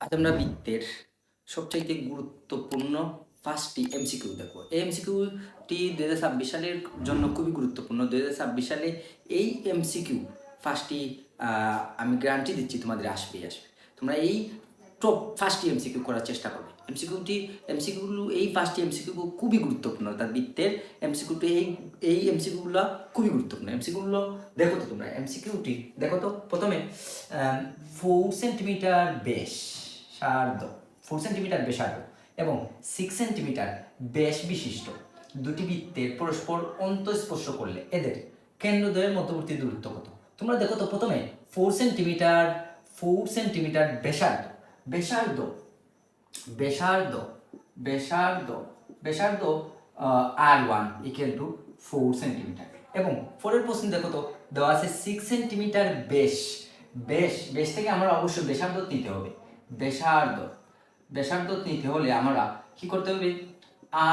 আজ আমরা বৃত্তের সবচাইতে গুরুত্বপূর্ণ ৫টি এমসিকিউ দেখবো। এই এমসিকিউটি ২০২৬ সালের জন্য খুবই গুরুত্বপূর্ণ। ২০২৬ সালে এই এমসিকিউ ৫টি আমি গ্যারান্টি দিচ্ছি তোমাদের আসবেই আসবে। তোমরা এই টপ ৫টি এমসিকিউ করার চেষ্টা করবে। এমসিকিউগুলো এই ৫টি এমসিকিউ খুবই গুরুত্বপূর্ণ। তার বৃত্তের এমসিকিউটি এই এমসিকিউগুলো খুবই গুরুত্বপূর্ণ। এমসিকিউগুলো দেখো তো তোমরা। এমসিকিউটি দেখো তো প্রথমে 4 সেন্টিমিটার ব্যাসার্ধ 4 সেন্টিমিটার ব্যাসার্ধ এবং 6 সেন্টিমিটার ব্যাস বিশিষ্ট দুটি বৃত্তের পরস্পর অন্তঃস্পর্শ করলে এদের কেন্দ্রদ্বয়ের মধ্যবর্তী দূরত্ব কত? তোমরা দেখো তো প্রথমে 4 সেন্টিমিটার ব্যাসার্ধ ব্যাসার্ধ ব্যাসার্ধ ব্যাসার্ধ ব্যাসার্ধ R1 ইকুয়াল টু 4 সেন্টিমিটার এবং পরের প্রশ্ন দেখো তো দেওয়া আছে 6 সেন্টিমিটার ব্যাস থেকে আমরা অবশ্যই ব্যাসার্ধ নিতে হবে। ব্যাসার্ধ নিতে হলে আমরা কি করতে হবে?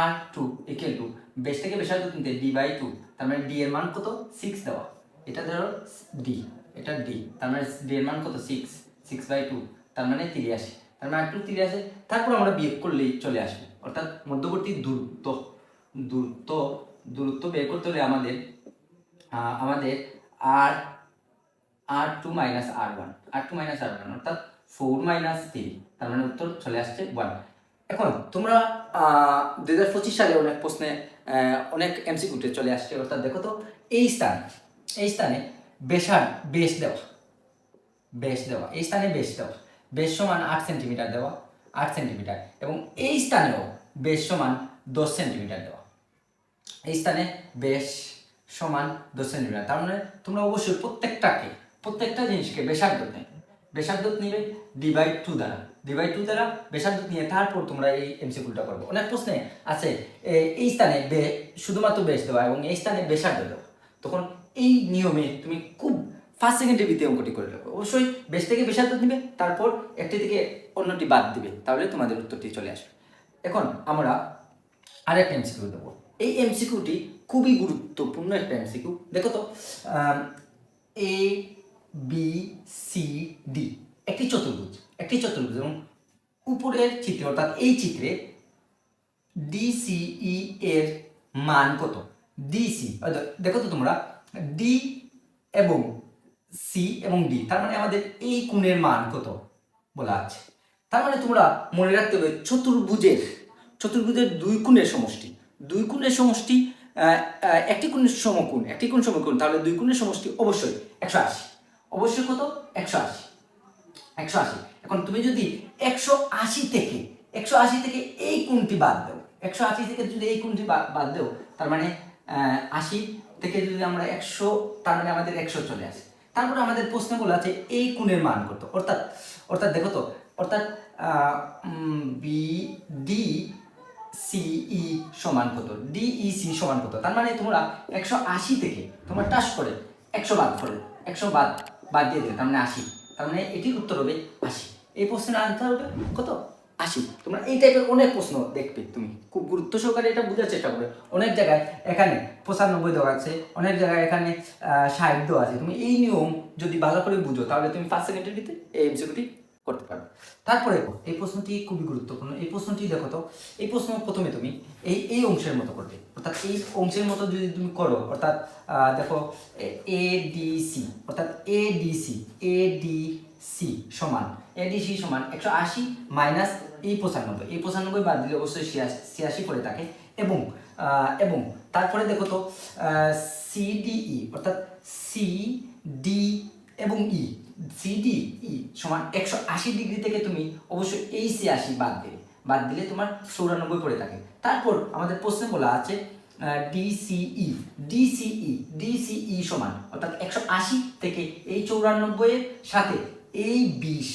R2 ইকুয়াল টু ব্যাস থেকে ব্যাসার্ধ নিতে D/2, তার মানে D এর মান কত? 6 দেওয়া। এটা ধরো D, এটা D, তার মানে D এর মান কত? 6/2, তার মানে 83। তার মানে একটু 83, তারপর আমরা বিয়োগ করলেই চলে আসবে। অর্থাৎ মধ্যবর্তী দূরত্ব বের করতে হলে আমাদের R2 মাইনাস R1 অর্থাৎ 4 মাইনাস 3, তার মানে উত্তর চলে আসছে 1। এখন তোমরা 2025 সালে অনেক প্রশ্নে অনেক এমসিকিউতে চলে আসছে। অর্থাৎ দেখো তো এই স্থানে বেশ দেওয়া এই স্থানে বেশ সমান 8 সেন্টিমিটার দেওয়া, 8 সেন্টিমিটার, এবং এই স্থানেও বেশ সমান 10 সেন্টিমিটার দেওয়া। এই স্থানে বেশ সমান 10 সেন্টিমিটার। তার মানে তোমরা অবশ্যই প্রত্যেকটা জিনিসকে ব্যাসার্ধ নিবে D/2 দ্বারা ব্যাসার্ধ নিয়ে তারপর তোমরা এই এমসিকিউটা করবে। অনেক প্রশ্নে আছে এই স্থানে শুধুমাত্র ব্যাস দেওয়া এবং এই স্থানে ব্যাসার্ধ দেওয়া। তখন এই নিয়মে তুমি খুব 5 সেকেন্ডের ভিতরে অঙ্কটি করে নেবে। অবশ্যই বেশ থেকে ব্যাসার্ধ নিবে, তারপর একটি থেকে অন্যটি বাদ দিবে, তাহলে তোমাদের উত্তরটি চলে আসবে। এখন আমরা আরেকটা এমসিকিউ দেবো। এই এমসিকিউটি খুবই গুরুত্বপূর্ণ একটা এমসিকিউ। দেখো তো ABCD একটি চতুর্ভুজ এবং উপরের চিত্রে অর্থাৎ এই চিত্রে DCE এর মান কত? DC দেখো তো তোমরা D এবং C এবং D, তার মানে আমাদের এই কোণের মান কত বলা আছে। তার মানে তোমরা মনে রাখতে হবে চতুর্ভুজের দুই কোণের সমষ্টি একটি কোণের সমকোণ, তাহলে দুই কোণের সমষ্টি অবশ্যই 180। অবশ্যই কত? 180। এখন তুমি যদি 180 থেকে এই কোণটি বাদ দাও, 180 থেকে যদি এই কোণটি বাদ দাও, তার মানে 80 থেকে যদি আমরা 100, তার মানে আমাদের 100 চলে আসে। তারপরে আমাদের প্রশ্নগুলো আছে এই কোণের মান কত। অর্থাৎ দেখো তো, অর্থাৎ BDCE সমান কত? DEC সমান কত? তার মানে তোমরা 180 থেকে তোমরা টাস করে 100 বাদ দিয়ে দেবে, তার মানে 80। তার মানে এটির উত্তর হবে 80। এই প্রশ্নের আনসার হবে কত? 80। তোমরা এই টাইপের অনেক প্রশ্ন দেখবে, তুমি খুব গুরুত্ব সহকারে এটা বোঝার চেষ্টা করবে। অনেক জায়গায় এখানে 95 দেওয়া আছে, অনেক জায়গায় এখানে 60 দেওয়া আছে। তুমি এই নিয়ম যদি ভালো করে বুঝো, তাহলে তুমি 5 সেকেন্ডের ভিতরে এই এমসিকিউটি করতে পারবে। তারপরে এই প্রশ্নটি খুবই গুরুত্বপূর্ণ। এই প্রশ্নটি দেখো তো, এই প্রশ্ন প্রথমে তুমি এই অংশের মতো করবে। অর্থাৎ এই অংশের মতো যদি তুমি করো, অর্থাৎ দেখো ADC সমান 180 মাইনাস এই 95 বাদ দিলে অবশ্যই 86 করে থাকে। এবং তারপরে দেখো তো CDE অর্থাৎ CD এবং CDE সমান 180 ডিগ্রি থেকে তুমি অবশ্যই এই 86 বাদ দিলে তোমার 94 করে থাকে। তারপর আমাদের প্রশ্নে বলা আছে DCE সমান, অর্থাৎ 180 থেকে এই 94 এর সাথে এই 20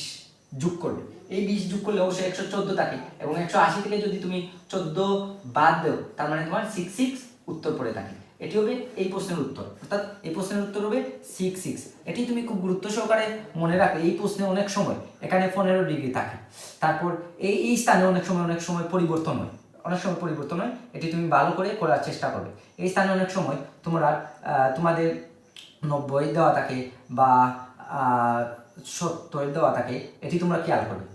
যোগ করবে। এই 20 যোগ করলে অবশ্যই 114 থাকে, এবং 180 থেকে যদি তুমি 14 বাদ দাও, তার মানে তোমার 66 উত্তর পড়ে থাকে। এটি হবে এই প্রশ্নের উত্তর। অর্থাৎ এই প্রশ্নের উত্তর হবে 66। এটি তুমি খুব গুরুত্ব সহকারে মনে রাখবে। এই প্রশ্নে অনেক সময় এখানে 15 ডিগ্রি থাকে, তারপর এই স্থানে অনেক সময় পরিবর্তন হয়। এটি তুমি ভালো করে করার চেষ্টা করবে। এই স্থানে অনেক সময় তোমাদের 90 দেওয়া থাকে বা 70 দেওয়া থাকে, এটি তোমরা খেয়াল করবে।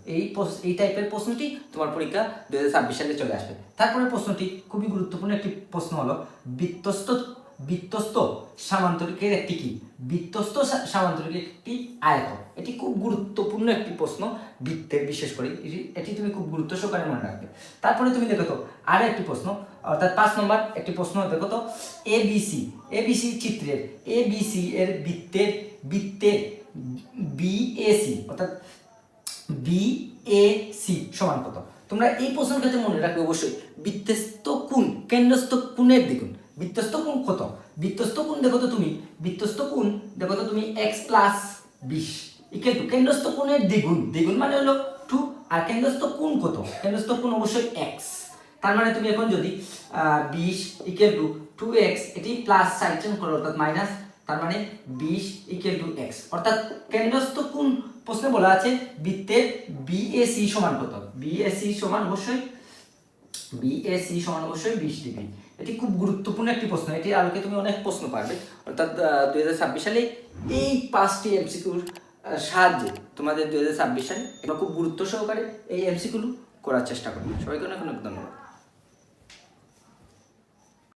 এই টাইপের প্রশ্নটি তোমার পরীক্ষা 2026 সালে চলে আসবে। তারপরে প্রশ্নটি খুবই গুরুত্বপূর্ণ একটি প্রশ্ন হলো বৃত্তস্থ সামান্তরিকের একটি কি? বৃত্তস্থ সামান্তরিকের একটি আয়তন। এটি খুব গুরুত্বপূর্ণ একটি প্রশ্ন বৃত্তের, বিশেষ করে এটি তুমি খুব গুরুত্ব সহকারে মনে রাখবে। তারপরে তুমি দেখো তো আরো একটি প্রশ্ন, অর্থাৎ 5 নম্বর একটি প্রশ্ন দেখো তো, এবিসি চিত্রের এবিসি এর বৃত্তের বিএসি অর্থাৎ বিএসি সমান কত? তোমরা এই প্রশ্নের ক্ষেত্রে মনে রাখবে অবশ্যই বৃত্তস্থ কোণ কেন্দ্রস্থ কোণের দ্বিগুণ। বৃত্তস্থ কোণ কত? বৃত্তস্থ কোণ দেখো তো তুমি, বৃত্তস্থ কোণ দেখো তো তুমি x + 20 ইকুয়াল টু কেন্দ্রস্থ কোণের দ্বিগুণ, দ্বিগুণ মানে হলো 2, আর কেন্দ্রস্থ কোণ কত? কেন্দ্রস্থ কোণ অবশ্যই x। তার মানে তুমি এখন যদি 20 ইকুয়াল টু 2x, এটি প্লাস সাইন করো অর্থাৎ মাইনাস, তার মানে 20 ইকুয়াল টু x, অর্থাৎ কেন্দ্রস্থ কোণ প্রশ্নে বলা আছে বৃত্তের বিএসি সমান কত? বিএসি সমান অবশ্যই 20 ডিগ্রি। এটি খুব গুরুত্বপূর্ণ একটি প্রশ্ন, এটি আলোকে তুমি অনেক প্রশ্ন পারবে। অর্থাৎ 2026 সালে এই 5টি এমসিকিউর সাহায্যে তোমাদের 2026 সালে খুব গুরুত্ব সহকারে এই এমসিকিউ করার চেষ্টা করবে। সবাইকে অনেক অনেক ধন্যবাদ।